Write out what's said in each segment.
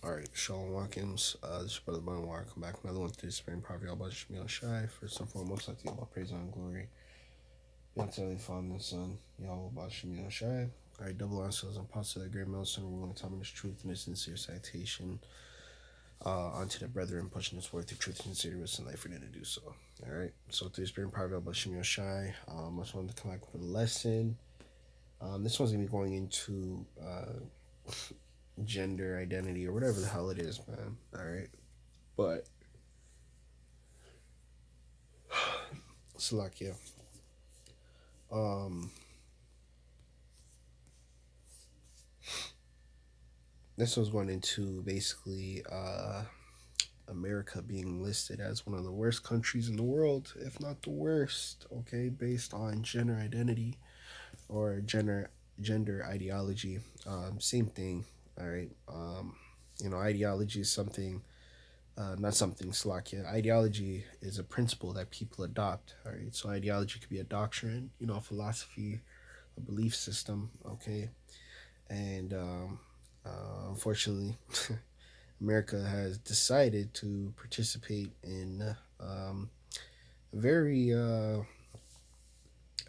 Alright, Sean Watkins, this is Brother Bunwar. Come back another one through the spring prophet about Shemil Shai. First and foremost, I think about praise and glory. Be unto the Father and the Son, Yahawah about Shemil Shai. Alright, double ourselves and apostle of the great milestone, ruling time in this truth and this sincere citation. Unto the brethren, pushing us forth through truth and sincerity with some life for them to do so. Alright, so through the spring prophet about Shemil Shai, I just wanted to come back with a lesson. This one's gonna be going into gender identity or whatever the hell it is, man. Alright. But Slovakia. This was going into basically America being listed as one of the worst countries in the world, if not the worst, okay, based on gender identity or gender ideology. Same thing. All right. Ideology is something, not something Slovakia. Ideology is a principle that people adopt. All right. So ideology could be a doctrine, a philosophy, a belief system. Okay. And unfortunately, America has decided to participate in a very,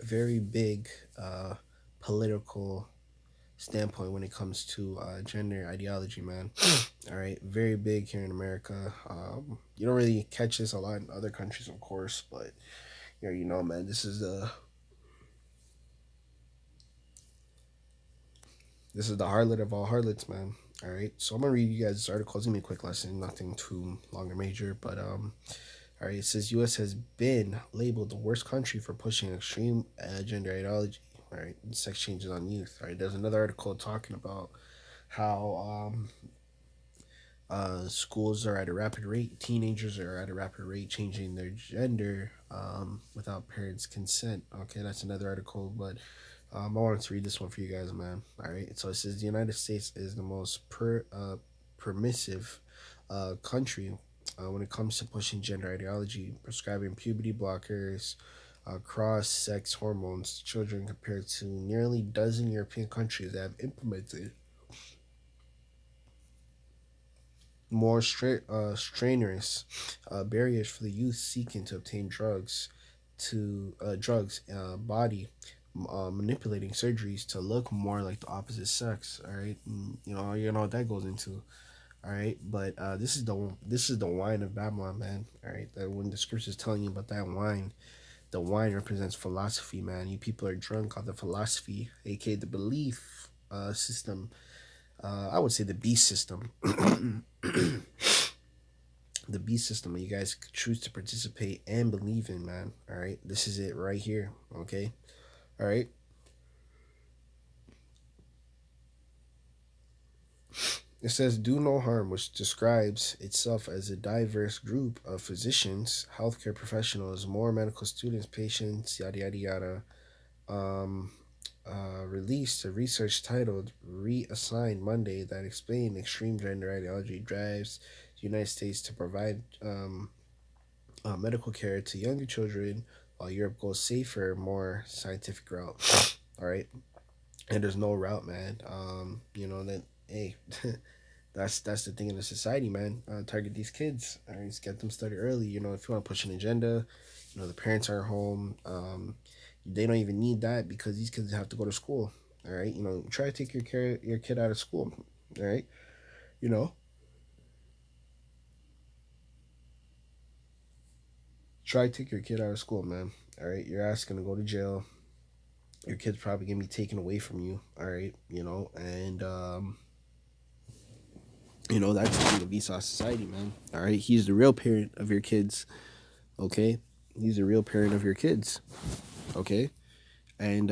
very big political standpoint when it comes to gender ideology, man. All right, very big here in America. You don't really catch this a lot in other countries, of course, but man, this is the harlot of all harlots, man. All right, so I'm gonna read you guys this article. It's gonna be a quick lesson, nothing too long or major, but all right, it says U.S. has been labeled the worst country for pushing extreme gender ideology. All right, sex changes on youth. All right, there's another article talking about how schools are at a rapid rate, teenagers are at a rapid rate changing their gender without parents' consent. Okay, that's another article, but I wanted to read this one for you guys, man. All right, so it says the United States is the most permissive country when it comes to pushing gender ideology, prescribing puberty blockers, cross-sex hormones to children compared to nearly a dozen European countries that have implemented more strenuous barriers for the youth seeking to obtain body manipulating surgeries to look more like the opposite sex. All right, and, you know what that goes into. All right, but this is the wine of Babylon, man. All right, that when the scripture is telling you about that wine, the wine represents philosophy, man. You people are drunk on the philosophy, aka the belief system. I would say the beast system. The beast system that you guys choose to participate and believe in, man. All right, this is it right here. Okay, all right. It says do no harm, which describes itself as a diverse group of physicians, healthcare professionals, more medical students, patients, yada yada yada. Um, released a research titled Reassigned Monday that explained extreme gender ideology drives the United States to provide medical care to younger children while Europe goes safer, more scientific route. All right. And there's no route, man. That, hey, that's the thing in the society, man. Target these kids. All right, just get them started early. If you want to push an agenda, the parents are home. They don't even need that because these kids have to go to school. All right, try to take your kid out of school. All right, you know, try to take your kid out of school, man. All right, your ass gonna go to jail. Your kid's probably gonna be taken away from you. All right, and that's the Vsauce society, man. All right, he's the real parent of your kids. Okay, he's the real parent of your kids. Okay, and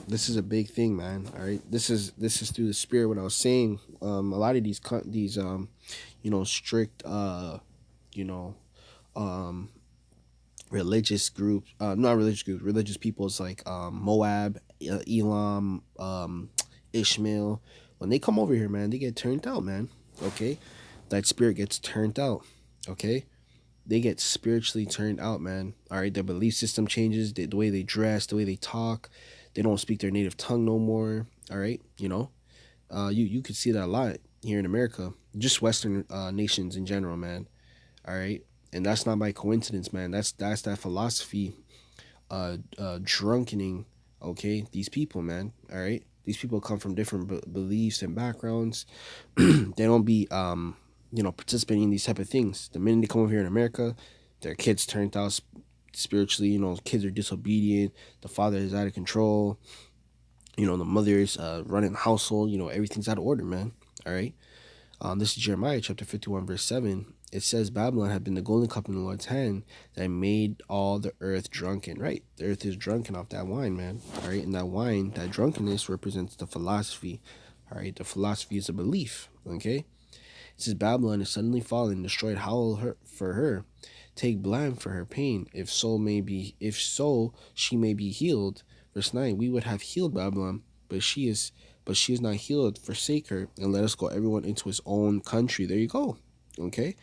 this is a big thing, man. All right, this is through the spirit. What I was saying, a lot of these strict, religious groups, not religious groups, religious peoples like Moab, Elam, Ishmael. When they come over here, man, they get turned out, man. Okay, that spirit gets turned out. Okay, they get spiritually turned out, man. All right, their belief system changes, the way they dress, the way they talk. They don't speak their native tongue no more. All right, you could see that a lot. here in America, just Western nations in general, man. All right, and that's not by coincidence, man. That's that philosophy drunkening, okay, these people, man. All right, these people come from different beliefs and backgrounds. They don't be participating in these type of things. The minute they come over here in America, their kids turned out spiritually. Kids are disobedient, the father is out of control, the mother is running the household. Everything's out of order, man. All right. This is Jeremiah chapter 51, verse 7. It says, Babylon had been the golden cup in the Lord's hand that made all the earth drunken. Right? The earth is drunken off that wine, man. All right? And that wine, that drunkenness represents the philosophy. All right? The philosophy is a belief. Okay? It says, Babylon is suddenly fallen, destroyed, howl for her. Take blame for her pain. If so, she may be healed. Verse 9, we would have healed Babylon, but she is not healed. Forsake her, and let us go everyone into his own country. There you go. Okay?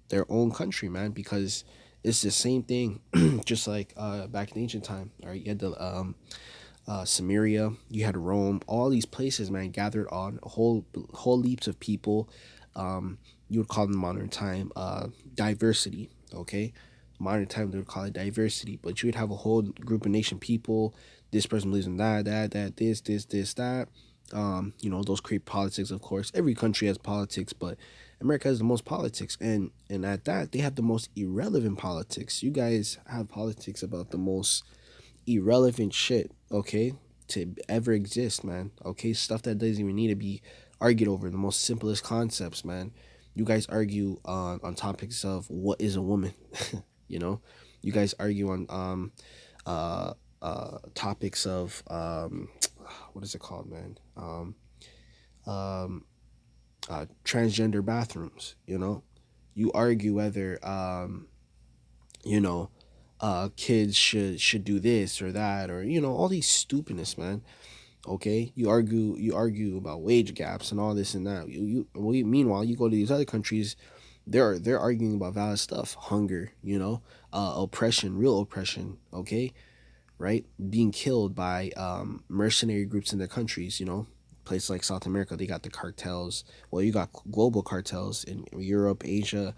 Their own country, man, because it's the same thing, just like back in ancient time. All right, you had the Samaria, you had Rome, all these places, man, gathered on whole leaps of people. You would call them modern time diversity. Okay, modern time they would call it diversity, but you would have a whole group of nation people. This person believes in that, this, that. Those create politics, of course. Every country has politics, but America has the most politics, and at that they have the most irrelevant politics. You guys have politics about the most irrelevant shit, okay, to ever exist, man. Okay, stuff that doesn't even need to be argued over. The most simplest concepts, man. You guys argue on topics of what is a woman. you know, you guys argue on topics of what is it called, man? Transgender bathrooms. You argue whether kids should do this or that, or all these stupidness, man. Okay, you argue about wage gaps and all this and that. Meanwhile, you go to these other countries, they're arguing about valid stuff, hunger, oppression, real oppression. Okay, right, being killed by mercenary groups in their countries. Places like South America, they got the cartels. Well, you got global cartels in Europe, Asia,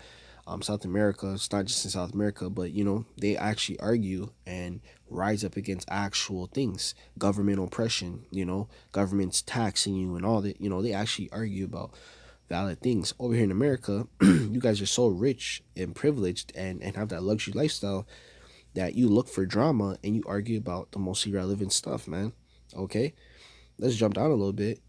South America. It's not just in South America, but they actually argue and rise up against actual things, government oppression, governments taxing you and all that. They actually argue about valid things. Over here in America, you guys are so rich and privileged and have that luxury lifestyle that you look for drama and you argue about the most irrelevant stuff, man. Okay, let's jump down a little bit.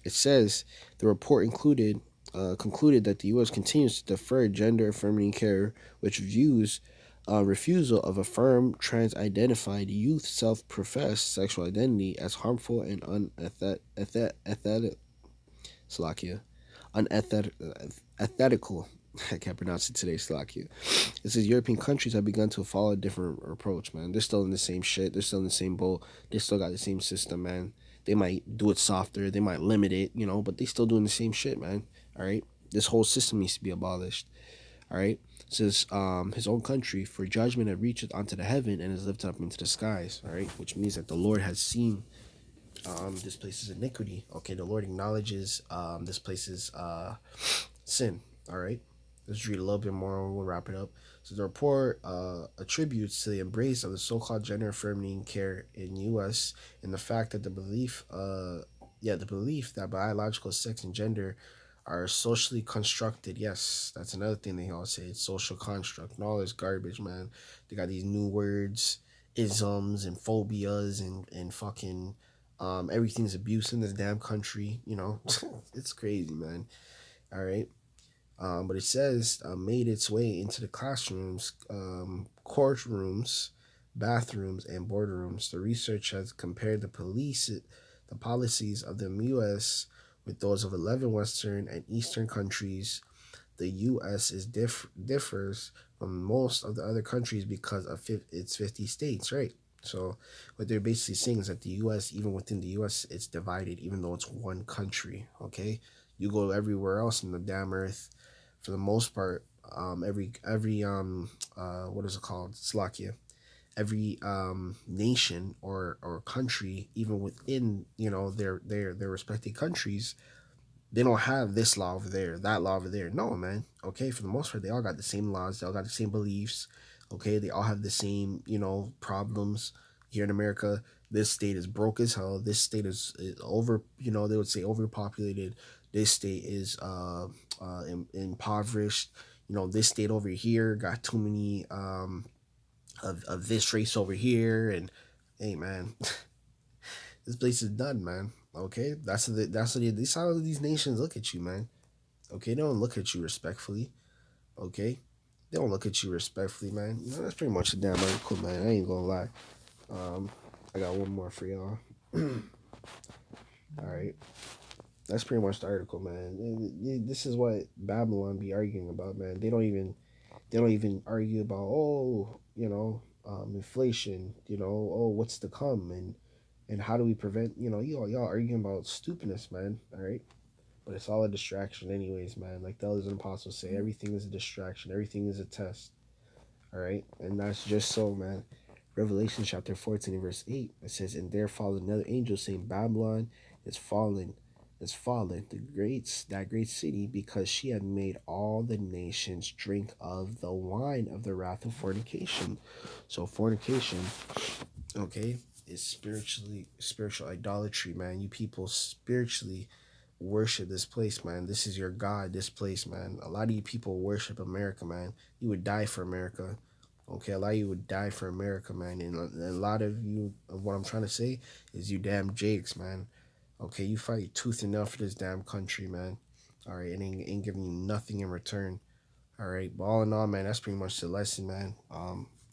It says the report concluded that the U.S. continues to defer gender affirming care, which views refusal of affirm trans-identified youth self-professed sexual identity as harmful and unethical. I can't pronounce it today, Slovakia. It says European countries have begun to follow a different approach, man. They're still in the same shit. They're still in the same boat. They still got the same system, man. They might do it softer. They might limit it, but they still doing the same shit, man. All right. This whole system needs to be abolished. All right. It says his own country, for judgment had reached onto the heaven and is lifted up into the skies. All right. Which means that the Lord has seen this place's iniquity. Okay. The Lord acknowledges this place's sin. All right. Let's read a little bit more and we'll wrap it up. So the report attributes to the embrace of the so-called gender affirming care in U.S. and the fact that the belief that biological sex and gender are socially constructed. Yes, that's another thing they all say. It's social construct and all this garbage, man. They got these new words, isms and phobias and fucking everything's abuse in this damn country. It's crazy, man. All right. But it says made its way into the classrooms, courtrooms, bathrooms, and boardrooms. The research has compared the policies of the U.S. with those of 11 Western and Eastern countries. The U.S. differs from most of the other countries because of its 50 states, right? So what they're basically saying is that the U.S., even within the U.S., it's divided, even though it's one country, okay? You go everywhere else in the damn earth, for the most part, every what is it called? Slovakia. Every nation or country, even within their respective countries, They don't have this law over there, that law over there. No, man. Okay, for the most part, they all got the same laws. They all got the same beliefs. Okay, they all have the same, problems. Here in America, this state is broke as hell. This state is over, they would say overpopulated. This state is impoverished. This state over here got too many of this race over here. And hey, man, this place is done, man. Okay, that's how these nations look at you, man. Okay, they don't look at you respectfully. Okay, they don't look at you respectfully, man. That's pretty much the damn article, man. I ain't gonna lie. Um, I got one more for y'all. All right, that's pretty much the article, man. This is what Babylon be arguing about, man. They don't even argue about, inflation. Oh, what's to come, and how do we prevent. Y'all arguing about stupidness, man. All right. But it's all a distraction, anyways, man. Like the elders and apostles say, everything is a distraction, everything is a test. All right, and that's just so, man. Revelation chapter 14, verse 8, it says, "And there followed another angel saying, Babylon is fallen, that great city, because she had made all the nations drink of the wine of the wrath of fornication." So fornication, okay, is spiritual idolatry, man. You people spiritually worship this place, man. This is your God, this place, man. A lot of you people worship America, man. You would die for America. Okay, a lot of you would die for America, man. And a lot of you, what I'm trying to say is you damn jakes, man. Okay, you fight tooth and nail for this damn country, man. All right, and ain't giving you nothing in return. All right, but all in all, man, that's pretty much the lesson, man.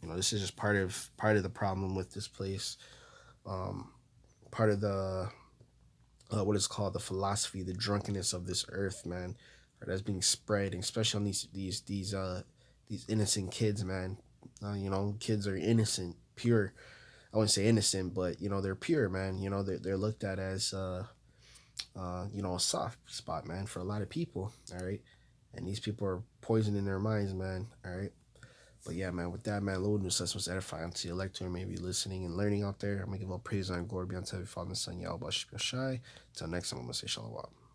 This is just part of the problem with this place. Um, Part of the what is called the philosophy, the drunkenness of this earth, man, that's being spread, especially on these innocent kids, man. Kids are innocent, pure. I wouldn't say innocent, but they're pure, man. They're looked at as a soft spot, man, for a lot of people. All right, and these people are poisoning their minds, man. All right. But yeah, man, with that, man, Lord, news was edifying to your lector, maybe listening and learning out there. I'm going to give all praise and glory be unto the Father and Son, Yahawashi. Until next time, I'm going to say shalom.